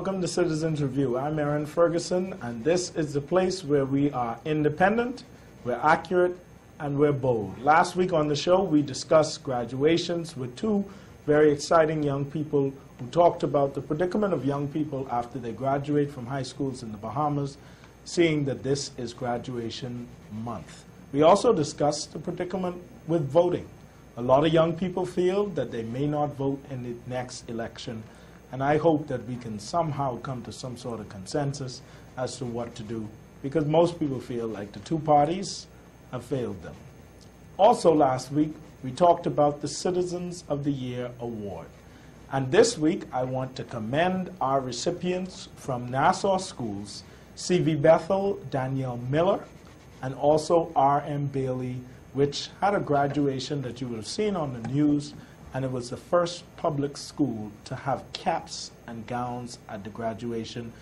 welcome to Citizens Review. I'm Aaron Ferguson, and this is the place where we are independent, we're accurate, and we're bold. Last week on the show, we discussed graduations with two very exciting young people who talked about the predicament of young people after they graduate from high schools in the Bahamas, seeing that this is graduation month. We also discussed the predicament with voting. A lot of young people feel that they may not vote in the next election, and I hope that we can somehow come to some sort of consensus as to what to do, because most people feel like the two parties have failed them. Also last week, we talked about the Citizens of the Year Award. And this week, I want to commend our recipients from Nassau Schools, C.V. Bethel, Danielle Miller, and also R.M. Bailey, which had a graduation that you would have seen on the news, and it was the first public school to have caps and gowns at the graduation.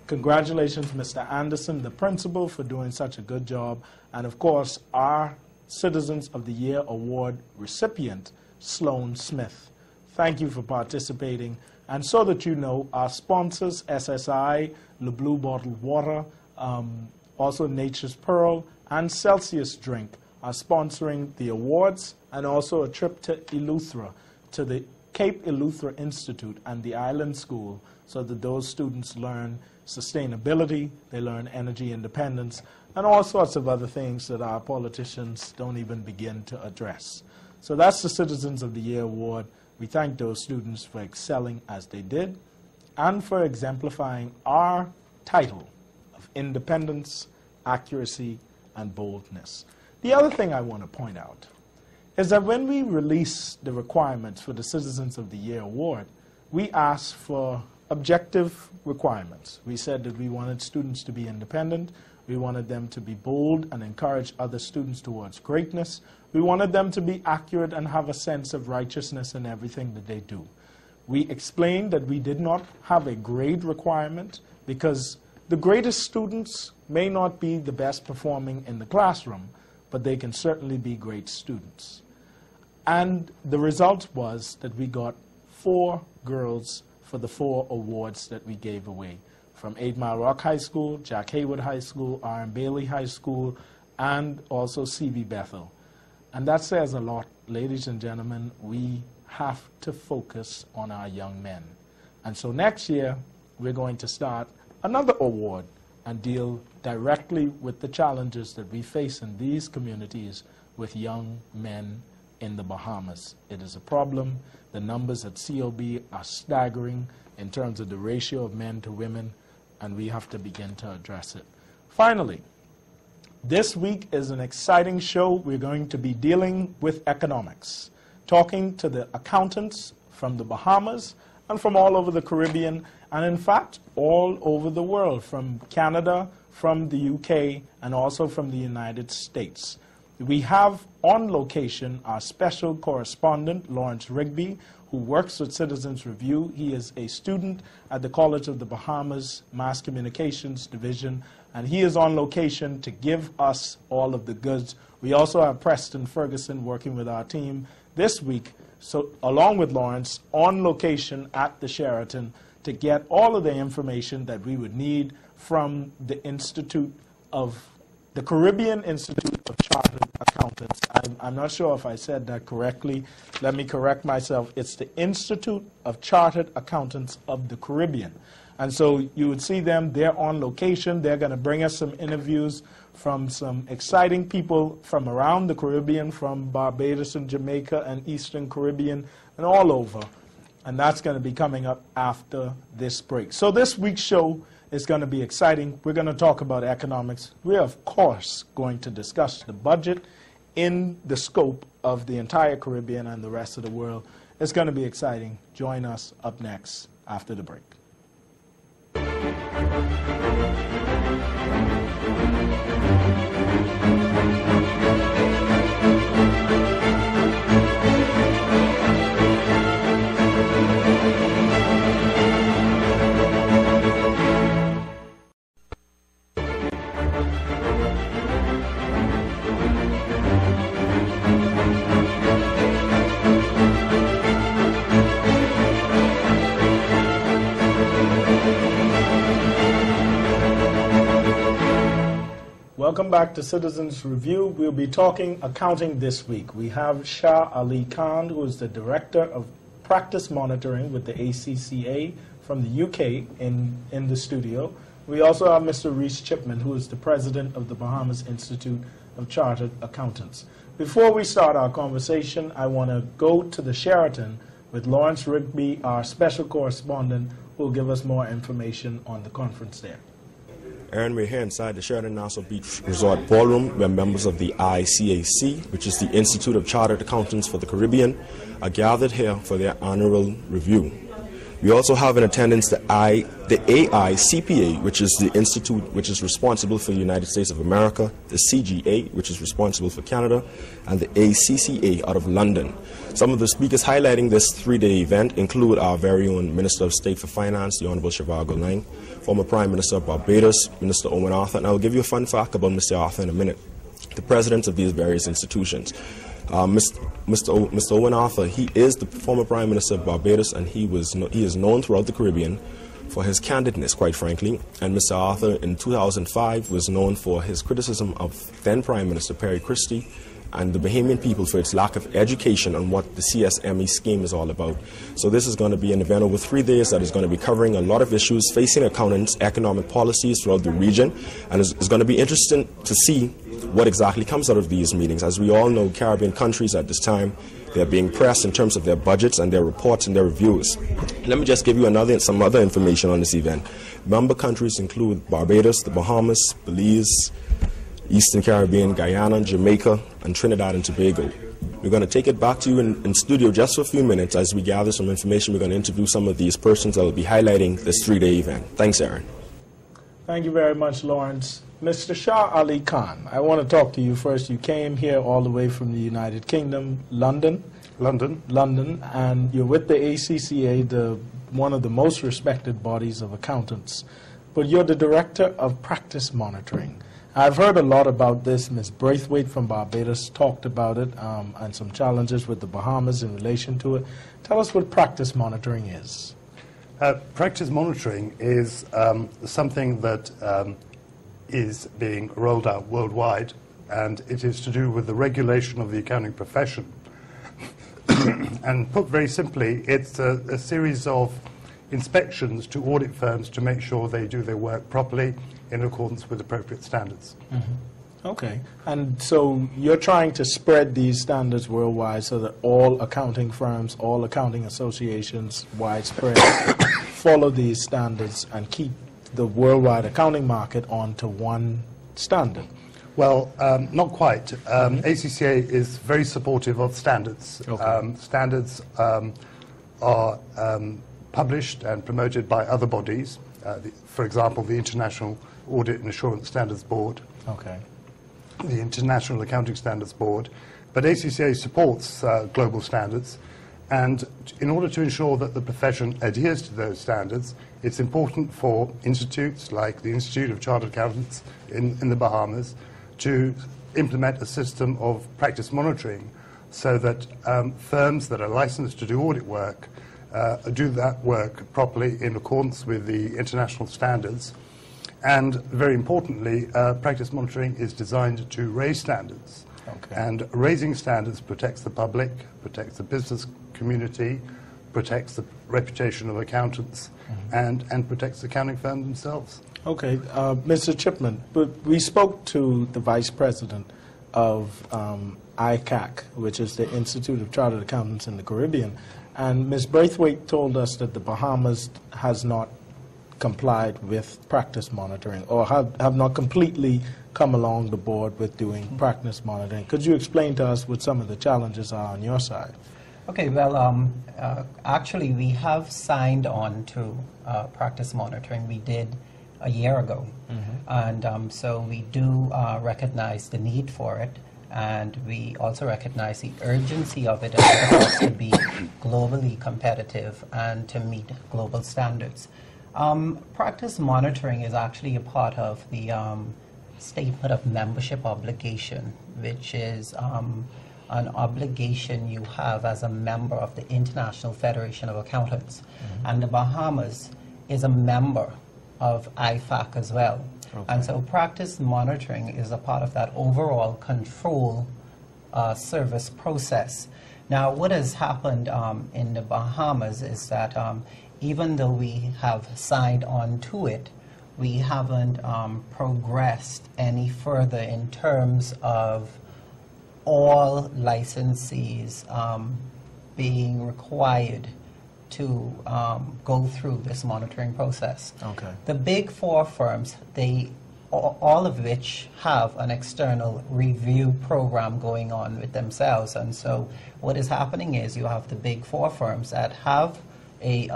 Congratulations, Mr. Anderson, the principal, for doing such a good job, and of course, our Citizens of the Year Award recipient, Sloan Smith. Thank you for participating. And so that you know, our sponsors, SSI, Le Blue Bottled Water, also Nature's Pearl, and Celsius Drink are sponsoring the awards, and also a trip to Eleuthera, to the Cape Eleuthera Institute and the Island School, so that those students learn sustainability, they learn energy independence, and all sorts of other things that our politicians don't even begin to address. So that's the Citizens of the Year Award. We thank those students for excelling as they did, and for exemplifying our title of independence, accuracy, and boldness. The other thing I want to point out is that when we released the requirements for the Citizens of the Year Award, we asked for objective requirements. We said that we wanted students to be independent, we wanted them to be bold and encourage other students towards greatness, we wanted them to be accurate and have a sense of righteousness in everything that they do. We explained that we did not have a grade requirement because the greatest students may not be the best performing in the classroom, but they can certainly be great students. And the result was that we got 4 girls for the 4 awards that we gave away, from 8 Mile Rock High School, Jack Haywood High School, R.M. Bailey High School, and also C.V. Bethel. And that says a lot. Ladies and gentlemen, we have to focus on our young men. And so next year, we're going to start another award and deal directly with the challenges that we face in these communities with young men in the Bahamas. It is a problem. The numbers at COB are staggering in terms of the ratio of men to women, and we have to begin to address it. Finally, this week is an exciting show. We're going to be dealing with economics, talking to the accountants from the Bahamas and from all over the Caribbean, and in fact, all over the world, from Canada, from the UK, and also from the United States. We have on location our special correspondent, Lawrence Rigby, who works with Citizens Review. He is a student at the College of the Bahamas Mass Communications Division, and he is on location to give us all of the goods. We also have Preston Ferguson working with our team this week, so along with Lawrence, on location at the Sheraton to get all of the information that we would need from the Caribbean Institute of Chartered Accountants. I'm not sure if I said that correctly. Let me correct myself. It's the Institute of Chartered Accountants of the Caribbean. And so you would see them, they're on location. They're going to bring us some interviews from some exciting people from around the Caribbean, from Barbados and Jamaica and Eastern Caribbean and all over. And that's going to be coming up after this break. So this week's show is going to be exciting. We're going to talk about economics. We're, of course, going to discuss the budget in the scope of the entire Caribbean and the rest of the world. It's going to be exciting. Join us up next after the break. Welcome back to Citizens Review. We'll be talking accounting this week. We have Shah Ali Khan, who is the Director of Practice Monitoring with the ACCA from the UK in the studio. We also have Mr. Reese Chipman, who is the President of the Bahamas Institute of Chartered Accountants. Before we start our conversation, I want to go to the Sheraton with Lawrence Rigby, our special correspondent, who will give us more information on the conference there. Aaron, we're here inside the Sheraton Nassau Beach Resort Ballroom, where members of the ICAC, which is the Institute of Chartered Accountants for the Caribbean, are gathered here for their annual review. We also have in attendance the AICPA, which is the institute which is responsible for the United States of America, the CGA, which is responsible for Canada, and the ACCA out of London. Some of the speakers highlighting this three-day event include our very own Minister of State for Finance, the Honorable Zhivargo Laing, former Prime Minister of Barbados, Minister Owen Arthur, and I'll give you a fun fact about Mr. Arthur in a minute, the presidents of these various institutions. Mr. Owen Arthur, he is the former Prime Minister of Barbados, and he is known throughout the Caribbean for his candidness, quite frankly. And Mr. Arthur, in 2005, was known for his criticism of then Prime Minister Perry Christie and the Bahamian people for its lack of education on what the CSME scheme is all about. So this is going to be an event over 3 days that is going to be covering a lot of issues facing accountants, economic policies throughout the region, and it's going to be interesting to see what exactly comes out of these meetings. As we all know, Caribbean countries at this time, they're being pressed in terms of their budgets and their reports and their reviews. Let me just give you some other information on this event. Member countries include Barbados, the Bahamas, Belize, Eastern Caribbean, Guyana, Jamaica, and Trinidad and Tobago. We're going to take it back to you in studio just for a few minutes as we gather some information. We're going to interview some of these persons that will be highlighting this three-day event. Thanks, Aaron. Thank you very much, Lawrence. Mr. Shah Ali Khan, I want to talk to you first. You came here all the way from the United Kingdom, London, and you're with the ACCA, one of the most respected bodies of accountants. But you're the Director of Practice Monitoring. I've heard a lot about this. Ms. Braithwaite from Barbados talked about it and some challenges with the Bahamas in relation to it. Tell us what practice monitoring is. Practice monitoring is something that is being rolled out worldwide, and it is to do with the regulation of the accounting profession. And put very simply, it's a series of inspections to audit firms to make sure they do their work properly in accordance with appropriate standards. Mm-hmm. Okay. And so you're trying to spread these standards worldwide so that all accounting firms, all accounting associations widespread follow these standards and keep the worldwide accounting market onto one standard. Well, not quite. ACCA is very supportive of standards. Okay. Standards are published and promoted by other bodies. For example, the International Audit and Assurance Standards Board, okay, the International Accounting Standards Board. But ACCA supports global standards, and in order to ensure that the profession adheres to those standards, it's important for institutes like the Institute of Chartered Accountants in the Bahamas to implement a system of practice monitoring so that firms that are licensed to do audit work do that work properly in accordance with the international standards. And very importantly, practice monitoring is designed to raise standards. Okay. And raising standards protects the public, protects the business community, protects the reputation of accountants, mm-hmm. and protects the accounting firms themselves. Okay. Mr. Chipman, but we spoke to the Vice President of ICAC, which is the Institute of Chartered Accountants in the Caribbean, and Ms. Braithwaite told us that the Bahamas has not complied with practice monitoring, or have not completely come along the board with doing practice monitoring. Could you explain to us what some of the challenges are on your side? Okay, well, actually we have signed on to practice monitoring. We did a year ago, mm-hmm. and so we do recognize the need for it, and we also recognize the urgency of it as it has to be globally competitive and to meet global standards. Practice monitoring is actually a part of the Statement of Membership Obligation, which is an obligation you have as a member of the International Federation of Accountants. Mm-hmm. And the Bahamas is a member of IFAC as well. Okay. And so practice monitoring is a part of that overall control service process. Now, what has happened in the Bahamas is that even though we have signed on to it, we haven't progressed any further in terms of all licensees being required to go through this monitoring process. Okay. The big four firms, all of which have an external review program going on with themselves. And so what is happening is you have the big four firms that have a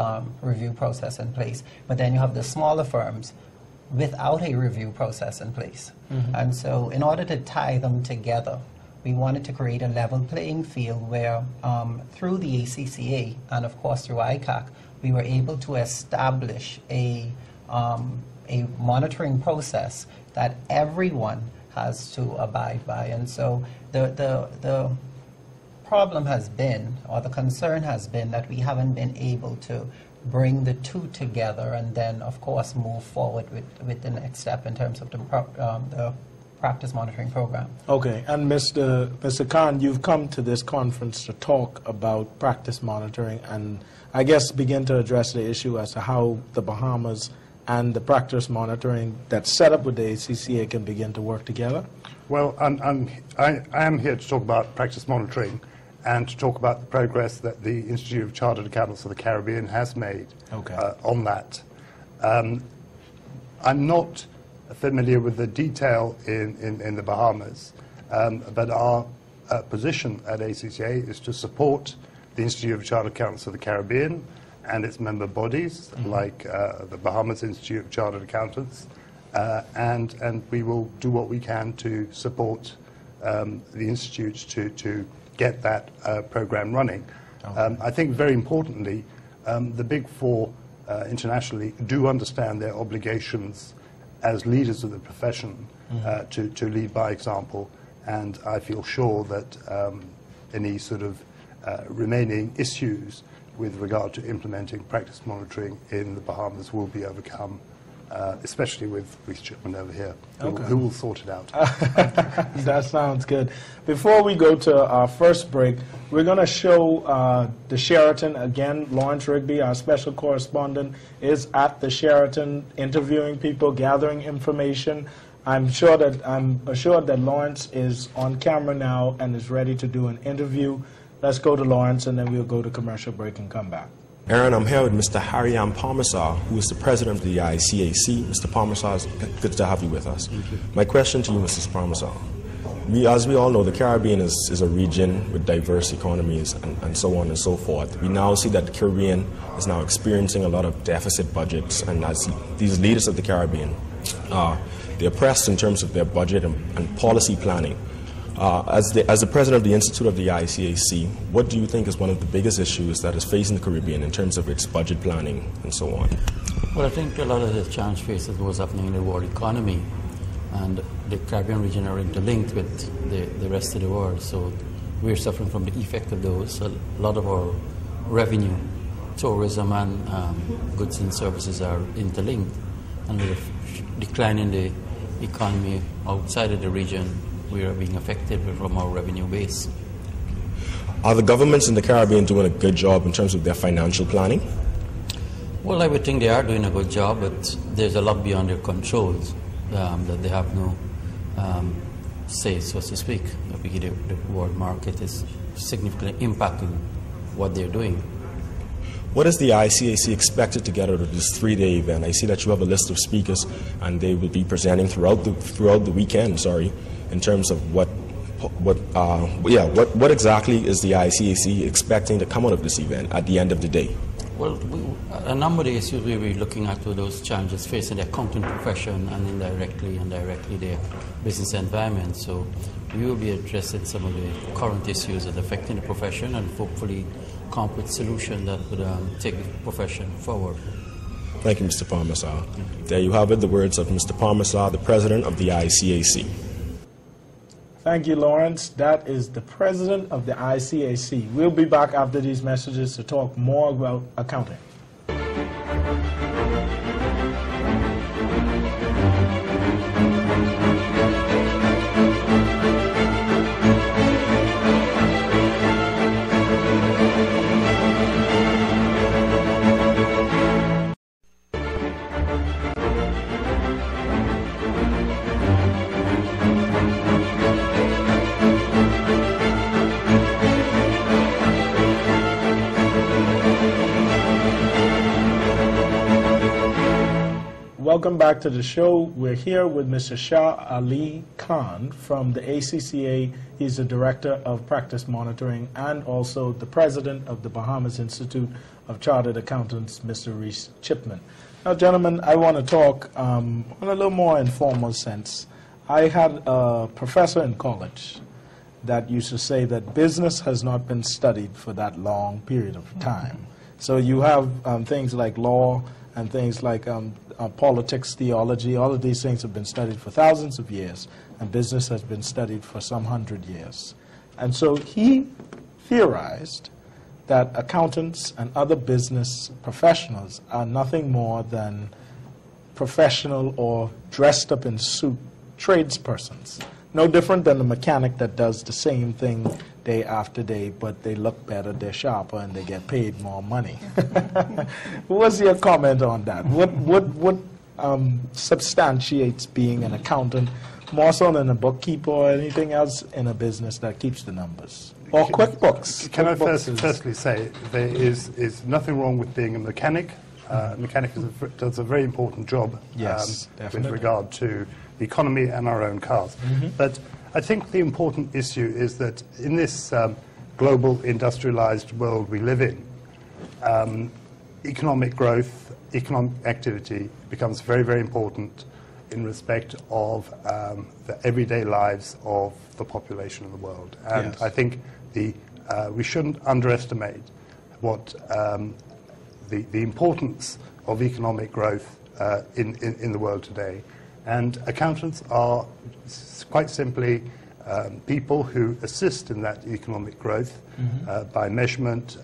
review process in place, but then you have the smaller firms without a review process in place. Mm-hmm. And so in order to tie them together, we wanted to create a level playing field where through the ACCA and of course through ICAC, we were able to establish a monitoring process that everyone has to abide by. And so the problem has been, or the concern has been, that we haven't been able to bring the two together and then, of course, move forward with the next step in terms of the practice monitoring program. Okay, and Mr. Khan, you've come to this conference to talk about practice monitoring and I guess begin to address the issue as to how the Bahamas and the practice monitoring that's set up with the ACCA can begin to work together. Well, I am here to talk about practice monitoring and to talk about the progress that the Institute of Chartered Accountants of the Caribbean has made on that. I'm not familiar with the detail in the Bahamas, but our position at ACCA is to support the Institute of Chartered Accountants of the Caribbean and its member bodies, like the Bahamas Institute of Chartered Accountants, and we will do what we can to support the institutes to get that program running. I think very importantly, the Big Four internationally do understand their obligations as leaders of the profession to lead by example, and I feel sure that any sort of remaining issues with regard to implementing practice monitoring in the Bahamas will be overcome, especially with Reece Chipman over here, who will sort it out. That sounds good. Before we go to our first break, we're going to show the Sheraton again. Lawrence Rigby, our special correspondent, is at the Sheraton interviewing people, gathering information. I'm assured that Lawrence is on camera now and is ready to do an interview. Let's go to Lawrence, and then we'll go to commercial break and come back. Aaron, I'm here with Mr. Harry-Am Parmesar, who is the president of the ICAC. Mr. Parmesar, it's good to have you with us. My question to you, Mr. Parmesar. As we all know, the Caribbean is a region with diverse economies and so on and so forth. We now see that the Caribbean is now experiencing a lot of deficit budgets, and as these leaders of the Caribbean, they're pressed in terms of their budget and policy planning. As the president of the Institute of the ICAC, what do you think is one of the biggest issues that is facing the Caribbean in terms of its budget planning and so on? Well, I think a lot of the challenge faces what's happening in the world economy, and the Caribbean region are interlinked with the rest of the world, so we're suffering from the effect of those. So a lot of our revenue, tourism and goods and services are interlinked, and with decline in the economy outside of the region, we are being affected from our revenue base. Are the governments in the Caribbean doing a good job in terms of their financial planning? Well, I would think they are doing a good job, but there's a lot beyond their controls that they have no say, so to speak. The world market is significantly impacting what they're doing. What is the ICAC expected to get out of this 3-day event? I see that you have a list of speakers, and they will be presenting throughout the weekend. In terms of what exactly is the ICAC expecting to come out of this event at the end of the day? Well, a number of the issues we'll be looking at with those challenges facing the accounting profession and indirectly their business environment. So we will be addressing some of the current issues that are affecting the profession and hopefully come up with solutions that would take the profession forward. Thank you, Mr. Parmesar. There you have it, the words of Mr. Parmesar, the president of the ICAC. Thank you, Lawrence. That is the president of the ICAC. We'll be back after these messages to talk more about accounting. Welcome back to the show. We're here with Mr. Shah Ali Khan from the ACCA. He's the Director of Practice Monitoring and also the President of the Bahamas Institute of Chartered Accountants, Mr. Reese Chipman. Now, gentlemen, I want to talk on a little more informal sense. I had a professor in college that used to say that business has not been studied for that long period of time. So you have things like law and things like politics, theology. All of these things have been studied for thousands of years, and business has been studied for some 100 years. And so he theorized that accountants and other business professionals are nothing more than professional or dressed up in suit tradespersons. No different than the mechanic that does the same thing day after day, but they look better, they're sharper, and they get paid more money. What's your comment on that? What substantiates being an accountant more so than a bookkeeper or anything else in a business that keeps the numbers? Or QuickBooks? Can I firstly say there is nothing wrong with being a mechanic. A mechanic does a very important job with regard to the economy and our own cars. But I think the important issue is that in this global industrialized world we live in, economic growth, economic activity becomes very, very important in respect of the everyday lives of the population of the world. And I think we shouldn't underestimate what the importance of economic growth in the world today. And accountants are quite simply people who assist in that economic growth by measurement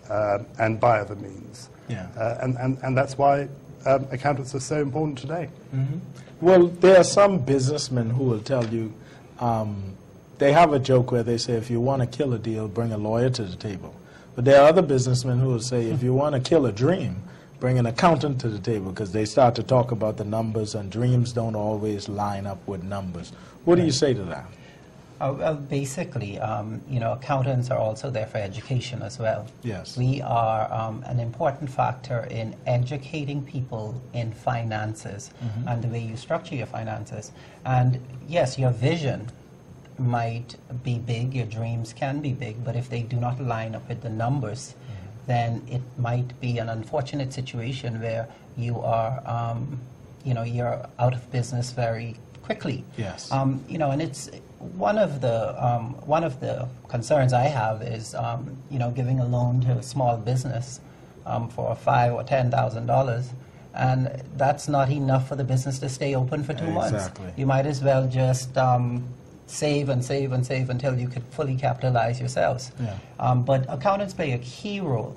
and by other means. And that's why accountants are so important today. Well, there are some businessmen who will tell you, they have a joke where they say, if you want to kill a deal, bring a lawyer to the table. But there are other businessmen who will say, if you want to kill a dream, bring an accountant to the table, because they start to talk about the numbers, and dreams don't always line up with numbers. What do you say to that? Well, basically, accountants are also there for education as well. Yes. We are an important factor in educating people in finances and the way you structure your finances. And yes, your vision might be big, your dreams can be big, but if they do not line up with the numbers, then it might be an unfortunate situation where you are, you're out of business very quickly. Yes. And it's one of the concerns I have is, giving a loan to a small business for $5,000 or $10,000, and that's not enough for the business to stay open for 2 months. You might as well just save and save and save until you could fully capitalize yourselves. But accountants play a key role,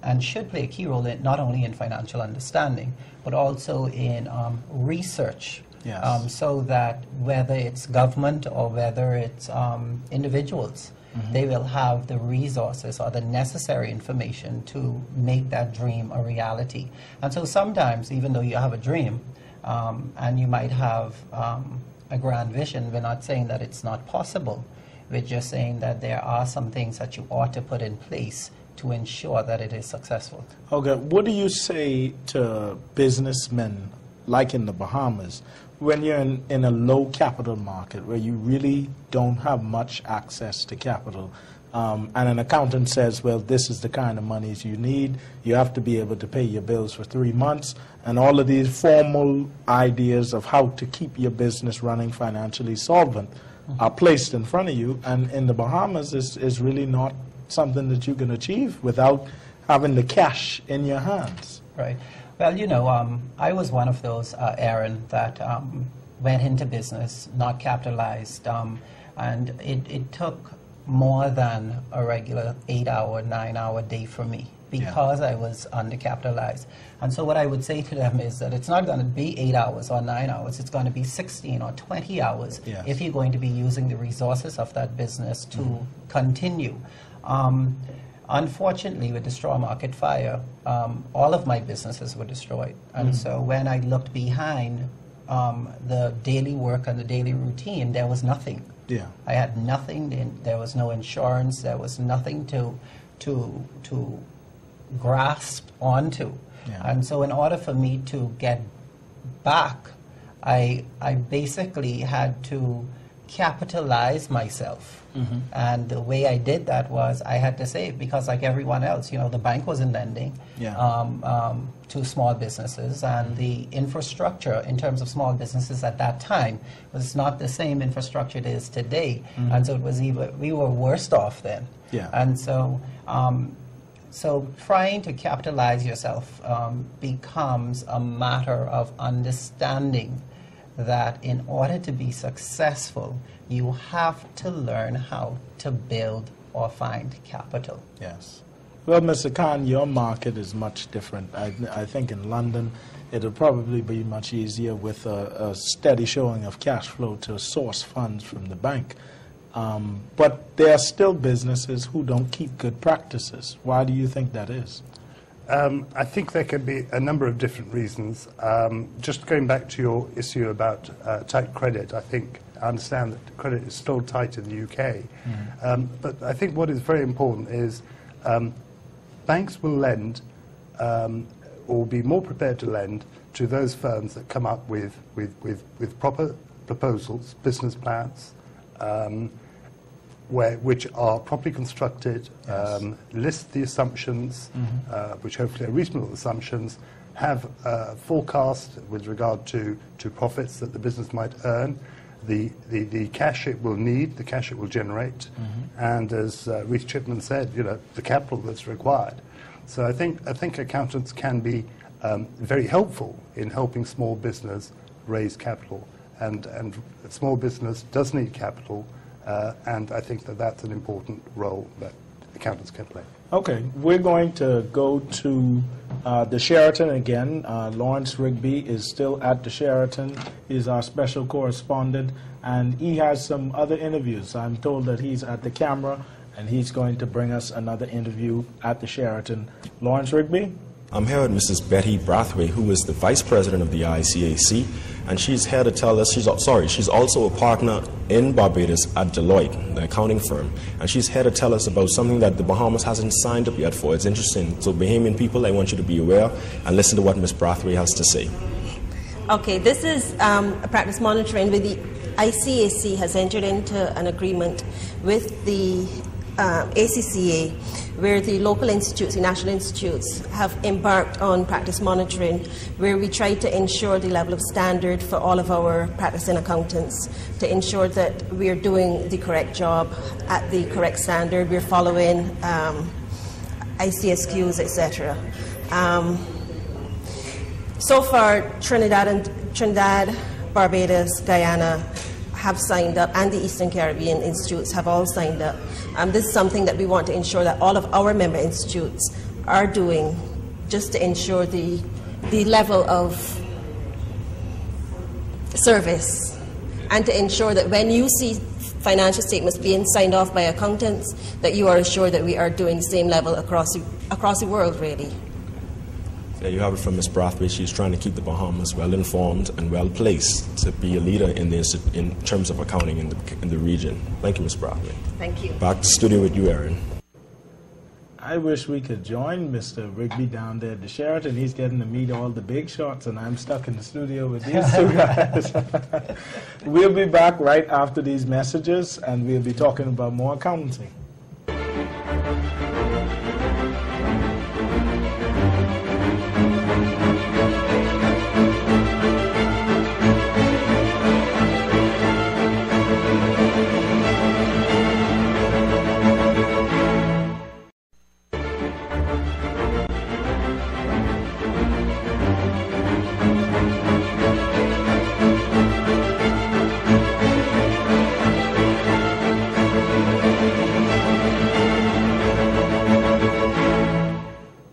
and should play a key role in, not only in financial understanding, but also in research. So that whether it's government or whether it's individuals, they will have the resources or the necessary information to make that dream a reality. And so sometimes, even though you have a dream, and you might have a grand vision, we're not saying that it's not possible. We're just saying that there are some things that you ought to put in place to ensure that it is successful. Okay, what do you say to businessmen, like in the Bahamas, when you're in a low capital market where you really don't have much access to capital, and an accountant says, well, this is the kind of monies you need, you have to be able to pay your bills for 3 months, and all of these formal ideas of how to keep your business running financially solvent are placed in front of you, and in the Bahamas is really not something that you can achieve without having the cash in your hands. Right. Well, I was one of those, Aaron, that went into business, not capitalized, and it took more than a regular 8-hour, 9-hour day for me because I was undercapitalized. And so what I would say to them is that it's not going to be 8 hours or 9 hours, it's going to be 16 or 20 hours if you're going to be using the resources of that business to continue. Unfortunately, with the straw market fire, all of my businesses were destroyed. And so when I looked behind the daily work and the daily routine, there was nothing. I had nothing. There was no insurance. There was nothing to grasp onto. And so in order for me to get back I basically had to capitalize myself. And the way I did that was I had to save, because like everyone else, you know, the bank wasn't lending to small businesses, and the infrastructure in terms of small businesses at that time was not the same infrastructure it is today. And so it was we were worse off then. And so so trying to capitalize yourself becomes a matter of understanding that in order to be successful, you have to learn how to build or find capital. Yes. Well, Mr. Khan, your market is much different. I think in London, it'll probably be much easier with a steady showing of cash flow to source funds from the bank. But there are still businesses who don't keep good practices. Why do you think that is? I think there can be a number of different reasons. Just going back to your issue about tight credit, I understand that credit is still tight in the UK. But I think what is very important is banks will lend or be more prepared to lend to those firms that come up with proper proposals, business plans, which are properly constructed, list the assumptions, which hopefully are reasonable assumptions, have a forecast with regard to profits that the business might earn, the cash it will need, the cash it will generate, and as Reece Chipman said, you know, the capital that's required. So I think accountants can be very helpful in helping small business raise capital, and small business does need capital. And I think that that's an important role that accountants can play. Okay, we're going to go to the Sheraton again. Lawrence Rigby is still at the Sheraton. He's our special correspondent, and he has some other interviews. I'm told that he's at the camera, and he's going to bring us another interview at the Sheraton. Lawrence Rigby? I'm here with Mrs. Betty Brathwaite, who is the Vice President of the ICAC, and she's here to tell us, she's also a partner in Barbados at Deloitte, the accounting firm, and she's here to tell us about something that the Bahamas hasn't signed up yet for. It's interesting. So Bahamian people, I want you to be aware and listen to what Ms. Brathwaite has to say. Okay, this is a practice monitoring with the ICAC has entered into an agreement with the ACCA, where the local institutes, the national institutes, have embarked on practice monitoring, where we try to ensure the level of standard for all of our practicing accountants, to ensure that we are doing the correct job at the correct standard, we're following ICSQs, etc. So far, Trinidad, Barbados, Guyana have signed up, and the Eastern Caribbean institutes have all signed up. This is something that we want to ensure that all of our member institutes are doing, just to ensure the level of service, and to ensure that when you see financial statements being signed off by accountants, that you are assured that we are doing the same level across the world, really. There you have it from Ms. Brathwaite. She's trying to keep the Bahamas well informed and well placed to be a leader in terms of accounting in the region. Thank you, Ms. Brathwaite. Thank you. Back to the studio with you, Aaron. I wish we could join Mr. Rigby down there at the Sheraton. He's getting to meet all the big shots, and I'm stuck in the studio with these two guys. We'll be back right after these messages, and we'll be talking about more accounting.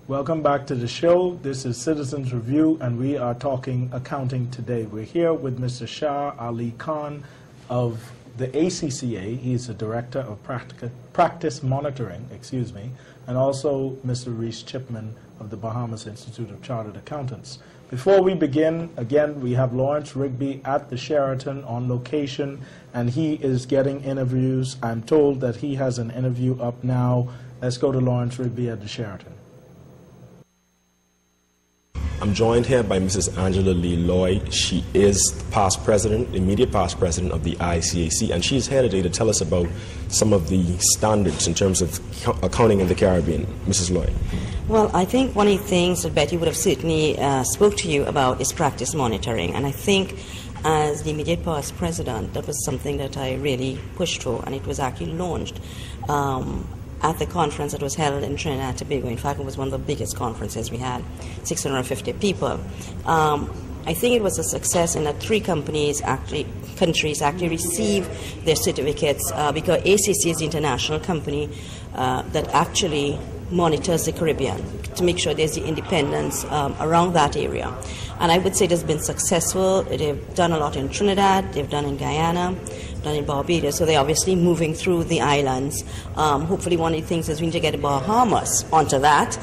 Welcome back to the show. This is Citizens Review, and we are talking accounting today. We're here with Mr. Shah Ali Khan of the ACCA. He's the Director of Practice Monitoring, and also Mr. Reece Chipman of the Bahamas Institute of Chartered Accountants. Before we begin, again, we have Lawrence Rigby at the Sheraton on location, and he is getting interviews. I'm told that he has an interview up now. Let's go to Lawrence Rigby at the Sheraton. I'm joined here by Mrs. Angela Lee Lloyd. She is past president, immediate past president of the ICAC, and she's here today to tell us about some of the standards in terms of accounting in the Caribbean. Mrs. Lloyd. Well, I think one of the things that Betty would have certainly spoke to you about is practice monitoring, and I think as the immediate past president, that was something that I really pushed for, and it was actually launched at the conference that was held in Trinidad and Tobago. In fact, it was one of the biggest conferences we had, 650 people. I think it was a success in that 3 countries actually received their certificates because ACC is the international company that actually monitors the Caribbean to make sure there's the independence around that area. And I would say it has been successful. They've done a lot in Trinidad, they've done in Guyana, done in Barbados, so they're obviously moving through the islands. Hopefully one of the things is we need to get the Bahamas onto that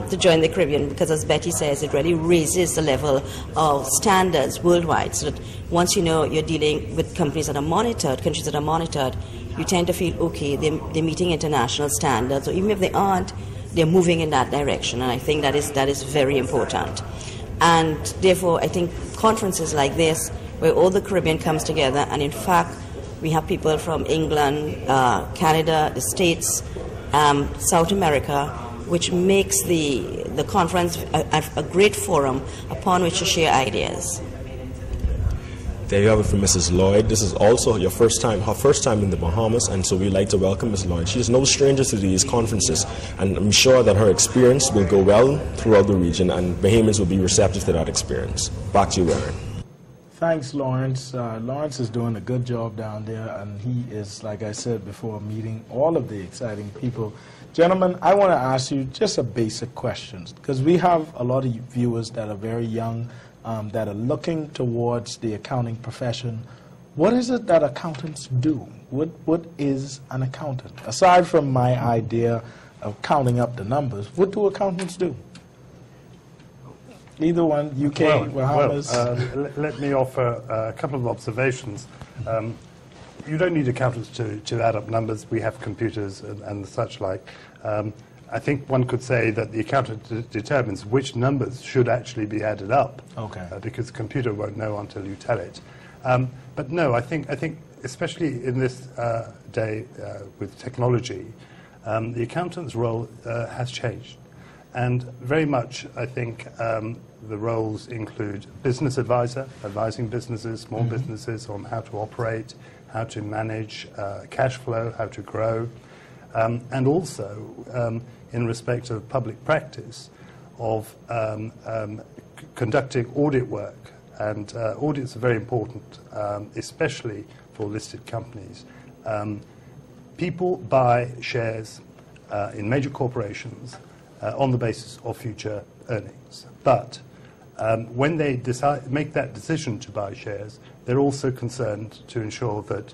to join the Caribbean, because as Betty says, it really raises the level of standards worldwide, so that once you know you're dealing with companies that are monitored, countries that are monitored, you tend to feel, okay, they're meeting international standards, or even if they aren't, they're moving in that direction, and I think that is very important. And therefore, I think conferences like this, where all the Caribbean comes together, and in fact, we have people from England, Canada, the States, South America, which makes the conference a great forum upon which to share ideas. There you have it from Mrs. Lloyd. This is also her first time in the Bahamas, and so we'd like to welcome Ms. Lloyd. She is no stranger to these conferences, and I'm sure that her experience will go well throughout the region, and Bahamians will be receptive to that experience. Back to you, Aaron. Thanks, Lawrence. Lawrence is doing a good job down there, and he is, like I said before, meeting all of the exciting people. Gentlemen, I want to ask you just a basic question, because we have a lot of viewers that are very young, that are looking towards the accounting profession. What is it that accountants do? What is an accountant? Aside from my idea of counting up the numbers, what do accountants do? Either one, UK, Bahamas. Let me offer a couple of observations. You don't need accountants to add up numbers. We have computers and such like. I think one could say that the accountant determines which numbers should actually be added up, because the computer won't know until you tell it. But no, I think especially in this day with technology, the accountant's role has changed. And very much, I think, the roles include business advisor, advising businesses, small businesses on how to operate, how to manage cash flow, how to grow, and also in respect of public practice of conducting audit work. And audits are very important, especially for listed companies. People buy shares in major corporations on the basis of future earnings. But when they make that decision to buy shares, they're also concerned to ensure that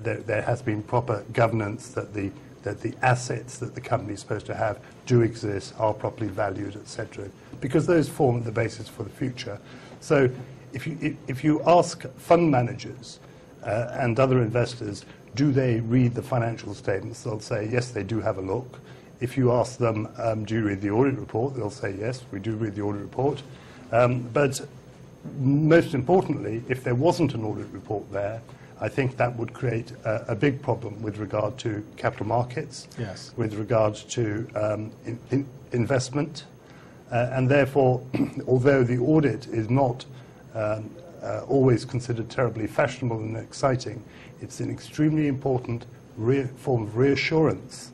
there has been proper governance, that the assets that the company is supposed to have do exist, are properly valued, etc., because those form the basis for the future. So if you ask fund managers and other investors, do they read the financial statements, they'll say, yes, they do have a look. If you ask them, do you read the audit report, they'll say, yes, we do read the audit report. But most importantly, if there wasn't an audit report there, I think that would create a big problem with regard to capital markets, yes, with regard to investment. And therefore, although the audit is not always considered terribly fashionable and exciting, it's an extremely important form of reassurance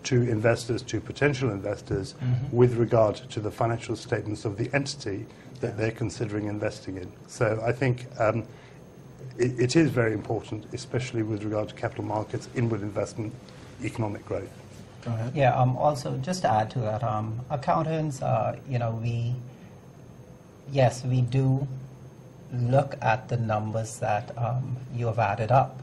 to investors, to potential investors, with regard to the financial statements of the entity that they're considering investing in. So I think it is very important, especially with regard to capital markets, inward investment, economic growth. Go ahead. Yeah, also just to add to that, accountants, we do look at the numbers that you have added up.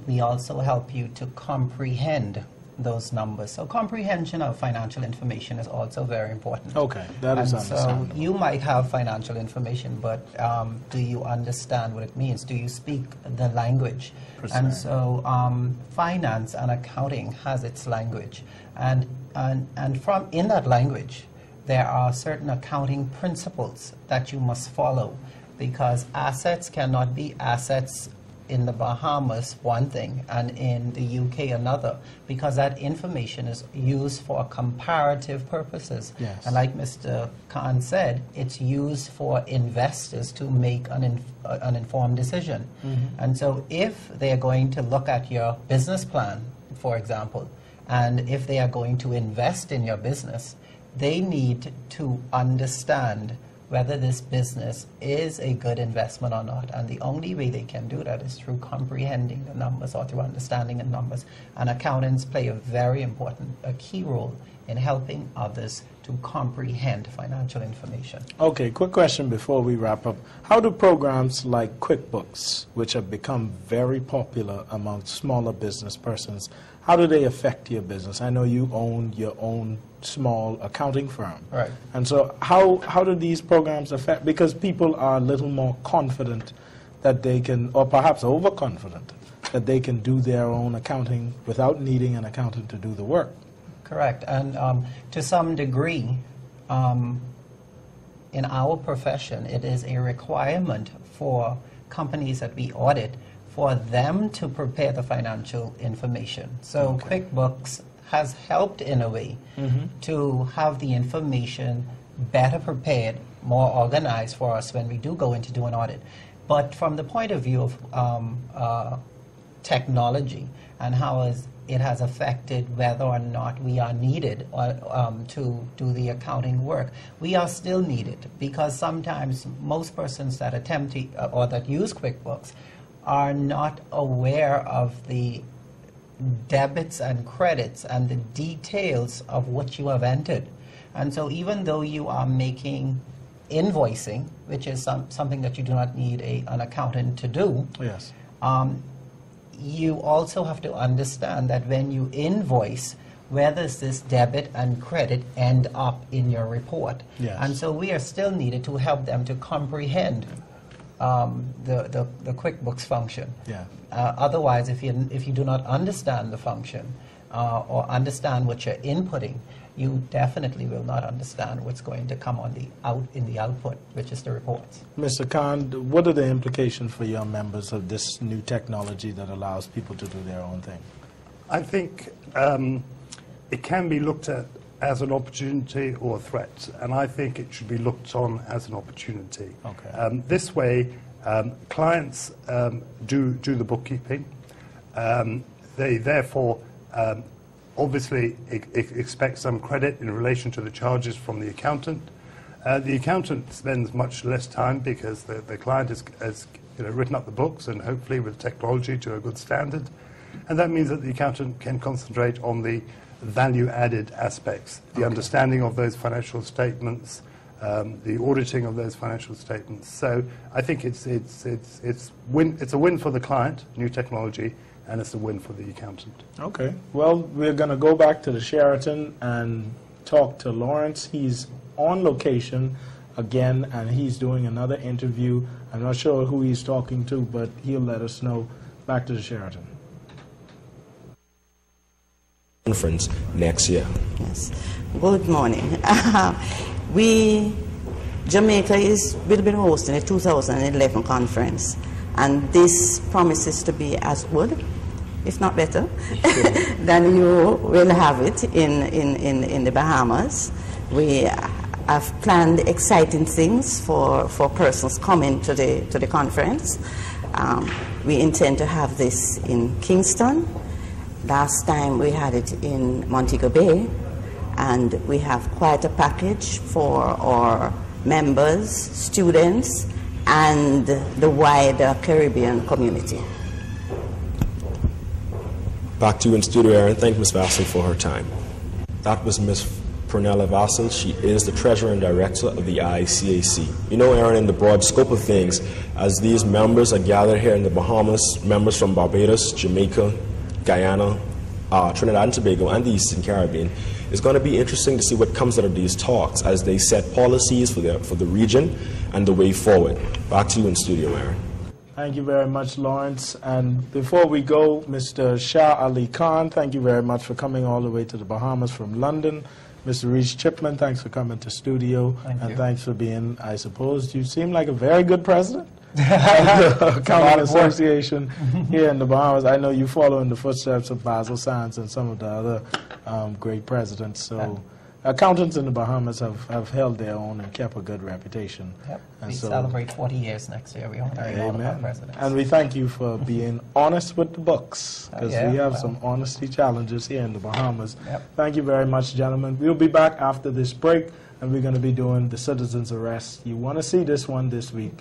We also help you to comprehend those numbers. So comprehension of financial information is also very important. Okay, that is understandable. So you might have financial information, but do you understand what it means? Do you speak the language? And so finance and accounting has its language, and from in that language, there are certain accounting principles that you must follow, because assets cannot be assets in the Bahamas one thing and in the UK another, because that information is used for comparative purposes. Yes. And like Mr. Khan said, it's used for investors to make an informed decision. And so if they're going to look at your business plan, for example, and if they are going to invest in your business, they need to understand whether this business is a good investment or not. And the only way they can do that is through comprehending the numbers or through understanding the numbers. And accountants play a very important, a key role in helping others to comprehend financial information. Okay, quick question before we wrap up. How do programs like QuickBooks, which have become very popular among smaller business persons, how do they affect your business? I know you own your own small accounting firm. Right. And so how do these programs affect, because people are a little more confident that they can, or perhaps overconfident, that they can do their own accounting without needing an accountant to do the work? Correct. And to some degree, in our profession, it is a requirement for companies that we audit for them to prepare the financial information. So QuickBooks has helped in a way to have the information better prepared, more organized for us when we do go in to do an audit. But from the point of view of technology and how it has affected whether or not we are needed to do the accounting work, we are still needed, because sometimes most persons that attempt to, or that use QuickBooks are not aware of the debits and credits and the details of what you have entered. And so even though you are making invoicing, which is something that you do not need an accountant to do, Yes. You also have to understand that when you invoice, where does this debit and credit end up in your report? Yes. And so we are still needed to help them to comprehend the QuickBooks function. Yeah. Otherwise, if you do not understand the function or understand what you're inputting, you definitely will not understand what's going to come on in the output, which is the reports. Mr. Khan, what are the implications for your members of this new technology that allows people to do their own thing? I think it can be looked at as an opportunity or a threat, and I think it should be looked on as an opportunity. Okay. This way, clients do the bookkeeping. They therefore obviously expect some credit in relation to the charges from the accountant. The accountant spends much less time because the client has written up the books, and hopefully with technology to a good standard. And that means that the accountant can concentrate on the value-added aspects, the understanding of those financial statements, the auditing of those financial statements. So I think it's a win for the client, new technology, and it's a win for the accountant. Okay. Well, we're going to go back to the Sheraton and talk to Lawrence. He's on location again, and he's doing another interview. I'm not sure who he's talking to, but he'll let us know. Back to the Sheraton. Conference next year. Yes. Good morning. Jamaica will be hosting a 2011 conference, and this promises to be as good, if not better, than you will have it in the Bahamas. We have planned exciting things for persons coming to the conference. We intend to have this in Kingston. Last time we had it in Montego Bay, and we have quite a package for our members, students, and the wider Caribbean community. Back to you in studio, Aaron. Thank Ms. Vassell for her time. That was Ms. Prunella Vassell. She is the Treasurer and Director of the ICAC. You know, Aaron, in the broad scope of things, as these members are gathered here in the Bahamas, members from Barbados, Jamaica, Guyana, Trinidad and Tobago, and the Eastern Caribbean, it's going to be interesting to see what comes out of these talks as they set policies for the region and the way forward. Back to you in studio, Aaron. Thank you very much, Lawrence. And before we go, Mr. Shah Ali Khan, thank you very much for coming all the way to the Bahamas from London. Mr. Reese Chipman, thanks for coming to studio. Thank you. Thanks for being, I suppose, you seem like a very good president of the Accounting Association here in the Bahamas. I know you follow in the footsteps of Basil Sands and some of the other great presidents. So accountants in the Bahamas have held their own and kept a good reputation. Yep. And We so, celebrate 40 years next year. We honor all of our presidents. and we thank you for being honest with the books, because we have some honesty challenges here in the Bahamas. Yep. Thank you very much, gentlemen. We'll be back after this break, and we're going to be doing the citizen's arrest. You want to see this one this week.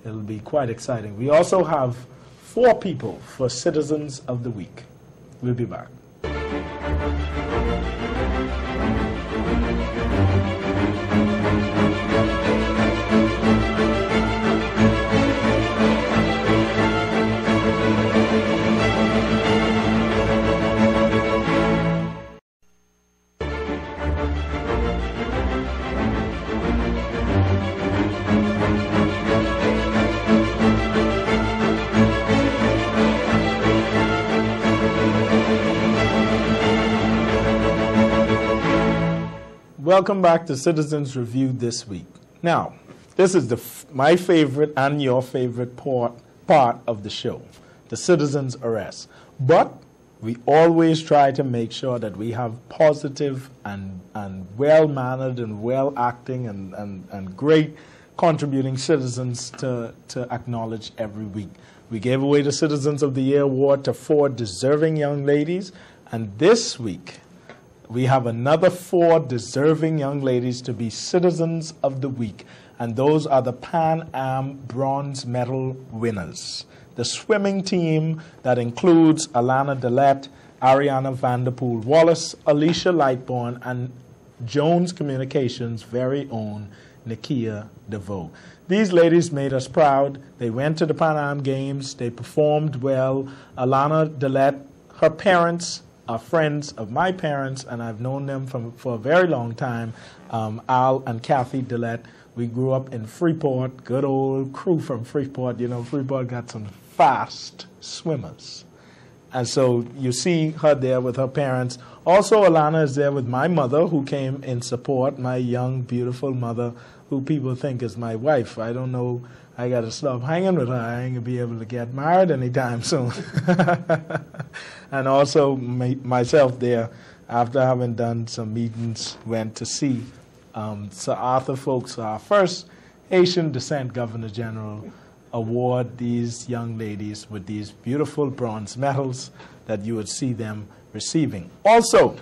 It'll be quite exciting. We also have 4 people for Citizens of the Week. We'll be back. Welcome back to Citizens Review this week. Now, this is my favorite and your favorite part of the show, the citizens' arrest. But we always try to make sure that we have positive and well-mannered and well-acting and great contributing citizens to acknowledge every week. We gave away the Citizens of the Year award to 4 deserving young ladies, and this week we have another 4 deserving young ladies to be Citizens of the Week, and those are the Pan Am bronze medal winners. The swimming team that includes Alana Dillette, Ariana Vanderpool Wallace, Alicia Lightbourne, and Jones Communications' very own Nakia DeVoe. These ladies made us proud. They went to the Pan Am Games. They performed well. Alana Dillette, her parents are friends of my parents, and I've known them for a very long time. Al and Kathy Dillette. We grew up in Freeport, good old crew from Freeport. You know, Freeport got some fast swimmers. And so you see her there with her parents. Also, Alana is there with my mother, who came in support, my young, beautiful mother, who people think is my wife. I don't know. I got to stop hanging with her. I ain't going to be able to get married anytime soon. And also myself there, after having done some meetings, went to see Sir Arthur Folkes, our first Haitian descent Governor General, award these young ladies with these beautiful bronze medals that you would see them receiving. Also,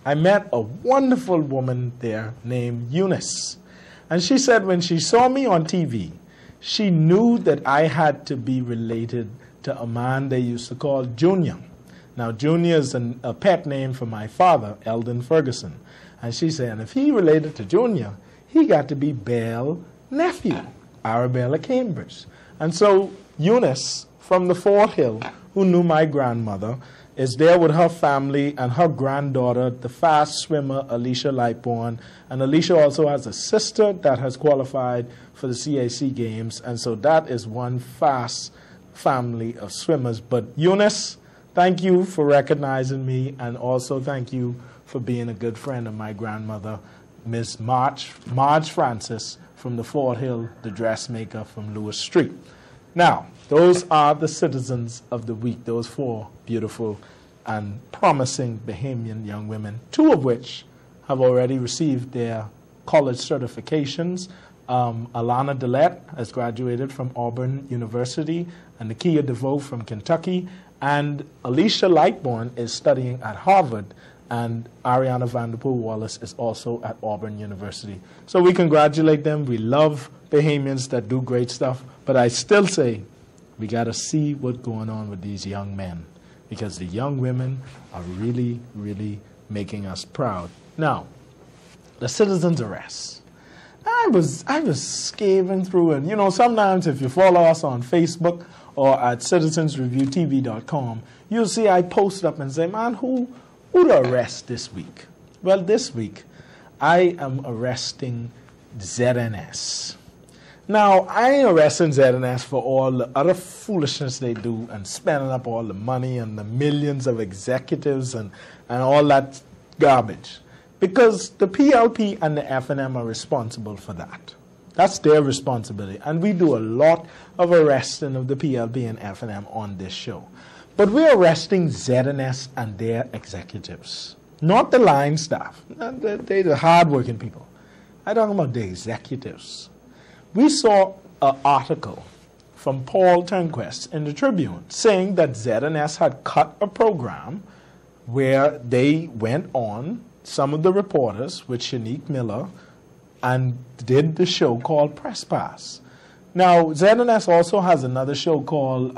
I met a wonderful woman there named Eunice. And she said when she saw me on TV, she knew that I had to be related to a man they used to call Junior. Now, Junior is a pet name for my father, Eldon Ferguson. And she said, if he related to Junior, he got to be Bell's nephew, Arabella Cambridge. And so Eunice from the Fort Hill, who knew my grandmother, is there with her family and her granddaughter, the fast swimmer Alicia Lightbourne. And Alicia also has a sister that has qualified for the CAC Games. And so that is one fast family of swimmers. But Eunice, thank you for recognizing me, and also thank you for being a good friend of my grandmother, Miss Marge Francis from the Fort Hill, the dressmaker from Lewis Street. Now, those are the Citizens of the Week, those 4 beautiful and promising Bahamian young women, 2 of which have already received their college certifications. Alana Dillette has graduated from Auburn University, and Nakia DeVoe from Kentucky, and Alicia Lightbourne is studying at Harvard, and Ariana Vanderpool Wallace is also at Auburn University. So we congratulate them. We love Bahamians that do great stuff, but I still say we got to see what's going on with these young men, because the young women are really, really making us proud. Now, the citizens' arrest. I was scavenging through it. You know, sometimes if you follow us on Facebook or at citizensreviewtv.com, you'll see I post up and say, man, who to arrest this week? Well, this week, I am arresting ZNS. Now, I ain't arresting ZNS for all the other foolishness they do and spending up all the money and the millions of executives and all that garbage. because the PLP and the FNM are responsible for that. That's their responsibility. And we do a lot of arresting of the PLP and FNM on this show. But we're arresting ZNS and their executives, not the line staff. They're the hard-working people. I'm talking about the executives. We saw an article from Paul Turnquest in the Tribune saying that ZNS had cut a program where they went on, some of the reporters with Shanique Miller, and did the show called Press Pass. Now, ZNS also has another show called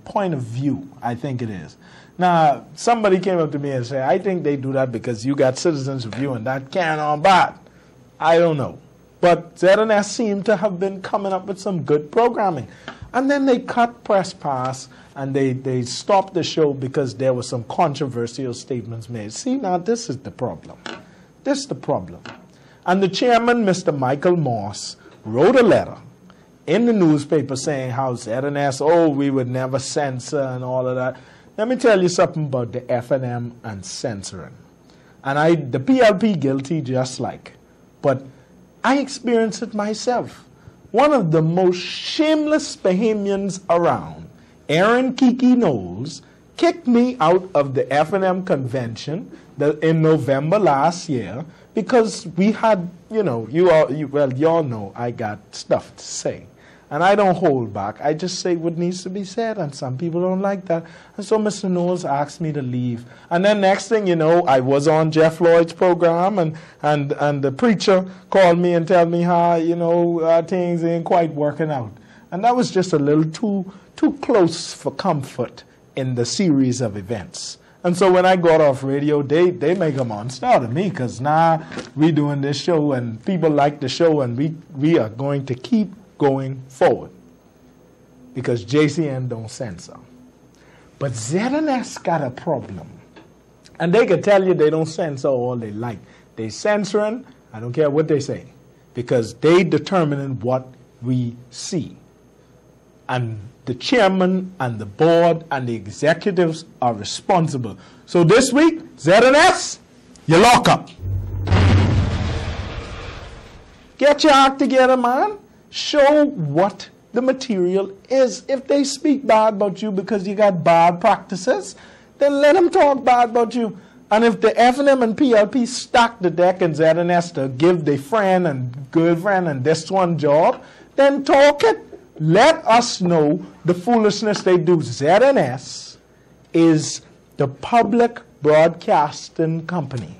Point of View, I think it is. Now, somebody came up to me and said, I think they do that because you got Citizens Review and that can't on bad. I don't know. But ZNS seemed to have been coming up with some good programming. And then they cut Press Pass and they stopped the show because there were some controversial statements made. See, now this is the problem. This is the problem. And the chairman, Mr. Michael Moss, wrote a letter in the newspaper saying how ZNS, oh, we would never censor and all of that. Let me tell you something about the FNM and censoring. And the PLP guilty just like. But I experienced it myself. One of the most shameless Bahamians around, Aaron Kiki Knowles, kicked me out of the FNM convention in November last year because we had, you all know I got stuff to say. And I don't hold back. I just say what needs to be said, and some people don't like that. And so Mr. Knowles asked me to leave. And then next thing you know, I was on Jeff Lloyd's program, and the preacher called me and told me how, things ain't quite working out. And that was just a little too close for comfort in the series of events. And so when I got off radio, they make a monster out of me because now we doing this show, and people like the show, and we are going to keep going forward because JCN don't censor. But ZNS got a problem. And they can tell you they don't censor all they like. They censoring, I don't care what they say, because they determining what we see. And the chairman and the board and the executives are responsible. So this week, ZNS, you lock up. Get your act together, man. Show what the material is. If they speak bad about you because you got bad practices, then let them talk bad about you. And if the FNM and PLP stack the deck and ZNS to give their friend and girlfriend and this one job, then talk it. Let us know the foolishness they do. ZNS is the public broadcasting company.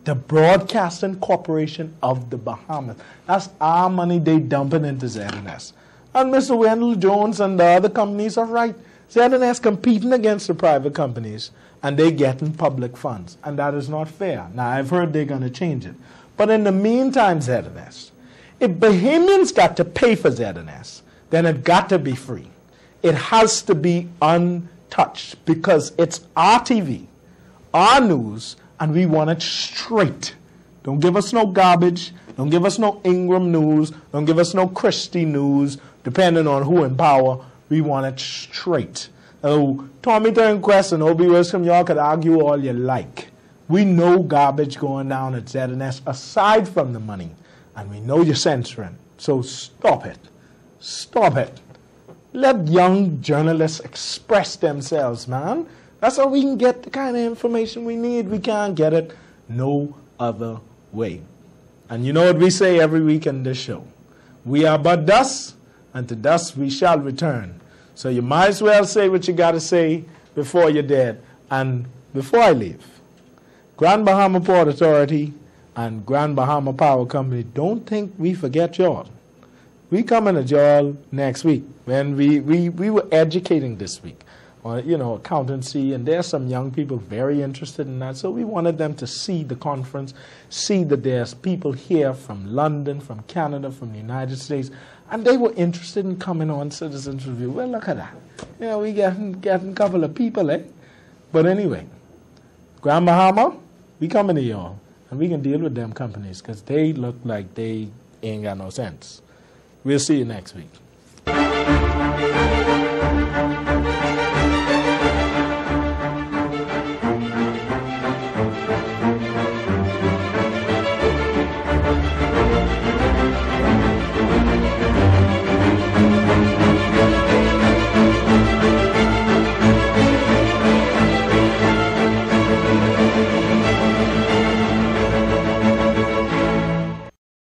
The Broadcasting Corporation of the Bahamas. That's our money they dumping into ZNS. And Mr. Wendell Jones and the other companies are right. ZNS competing against the private companies, and they getting public funds. And that is not fair. Now, I've heard they're going to change it. But in the meantime, ZNS, if Bahamians got to pay for ZNS, then it got to be free. It has to be untouched because it's our TV, our news, and we want it straight. Don't give us no garbage. Don't give us no Ingram news. Don't give us no Christie news, depending on who in power. We want it straight. So, Tommy Turnquest and Obie Wiscombe, y'all could argue all you like. We know garbage going down at ZNS aside from the money. And we know you're censoring. So stop it. Stop it. Let young journalists express themselves, man. That's how we can get the kind of information we need. We can't get it no other way. And you know what we say every week in this show? We are but dust, and to dust we shall return. So you might as well say what you got to say before you're dead. And before I leave, Grand Bahama Port Authority and Grand Bahama Power Company, don't think we forget y'all. We coming to y'all next week. When we were educating this week on, accountancy, and there's some young people very interested in that. So we wanted them to see the conference, see that there's people here from London, from Canada, from the United States, and they were interested in coming on Citizens Review. Well, look at that. We getting a couple of people, eh? But anyway, Grand Bahama, we coming to y'all, and we can deal with them companies because they look like they ain't got no sense. We'll see you next week.